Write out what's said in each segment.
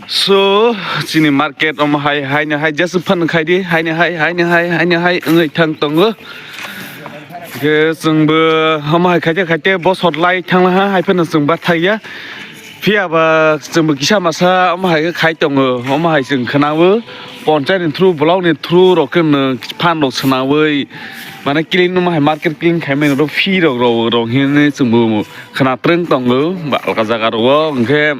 So sini market hai just pan khai di hai ngai thang tong ke sung bơ khai boss hotline thang la hai pen sung bat thai ya phia ba sung kisha masa hai khai tong hai sung khana wo pon chai ni through blog ni through ro ken pan ro sna wei mana clean hai market clean khai men ro phi ro hin ni sung bu khana treng tong ba ka jaga ro ke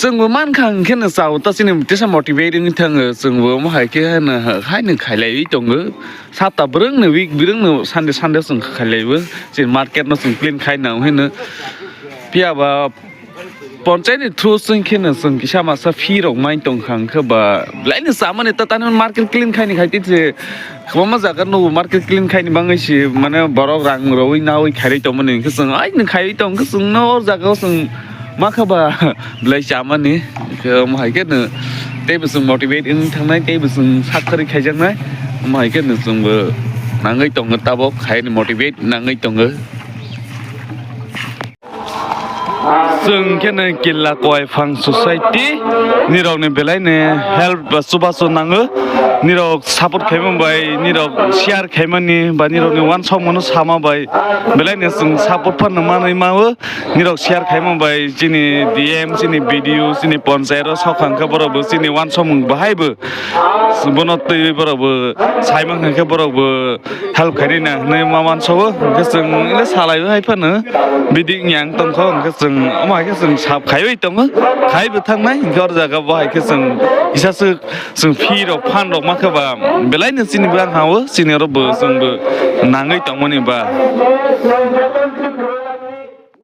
ซึ่งว่ามันขังแค่ในเสาตัดสินมันจะสมอติเวดิ้งทั้งซึ่งว่ามันหายแค่ในหายหนึ่งขายเลยจงซาตาเรื่องหนึ่งวิกเรื่องหนึ่งซันเดซึ่งขายเลยสิ่งมาร์เก็ตนั่นซึ่งเปลี่ยนขายหนาวให้เนอะพี่อาว่าปอนใจในทรูซึ่งแค่ในซึ่งกิจมาสักฟีรอกไม้ตรงขังคือบ่หลายในสามันในตอนนั้นมาร์เก็ตคลีนขายในขายที่จะเขามาจากกันนู้มาร์เก็ตคลีนขายในบางไอ้สิมันบารอกรังเราอีน่าอีขายได้ตรงมันเองคือซึ่งไอ้หนึ่งขายได้ตรงคือซึ่งนอกจากเขาซึ่งมาขบ่เลยจำมันนี่คือมาให้กันเนอะเต้เป็นสิ่ง motivate อินทางนั้นเต้เป็นสิ่งชักกระดิกใครจังไหมมาให้กันเนอะสิ่งแบบนั่งไอ้ตรงกับตาบอกใครนี่ motivate นั่งไอ้ตรงซึ่งแค่ในกินละกอยฟัง society นี่เราเนี่ยเป็นไรเนี่ย help สุภาพนังนี่เรา support ใครมันไปนี่เรา share ใครมันนี่บ้านนี่เราเนี่ยวันสองวันสามไปเป็นไรเนี่ยซึ่ง support พันธุ์มันมานี่เรา share ใครมันไปจีนี่ DM จีนี่ video จีนี่ปอนเซอร์ชอบขังเขาบอกว่าจีนี่วันสองมึงไปให้บ่ซึ่งบนนั้นตีบอกว่าใช้มันเขาบอกว่า help ใครนี่นะในมาวันสองก็ซึ่งนี่สาระให้เพื่อนเนอะบิดอย่างต้องเขาก็ซึ่งมาแค่ซึ่งชับขายไว้ตรงขายไปทางไหนก็จะกับว่าแค่ซึ่งอิสระซึ่งพี่เราพันเรามาคือว่าเวลาเนี่ยสิ่งนี้บ้างเขาสิ่งนี้เราเบอร์ซึ่งเบอร์นางไอ้ตรงมันนี่บ้า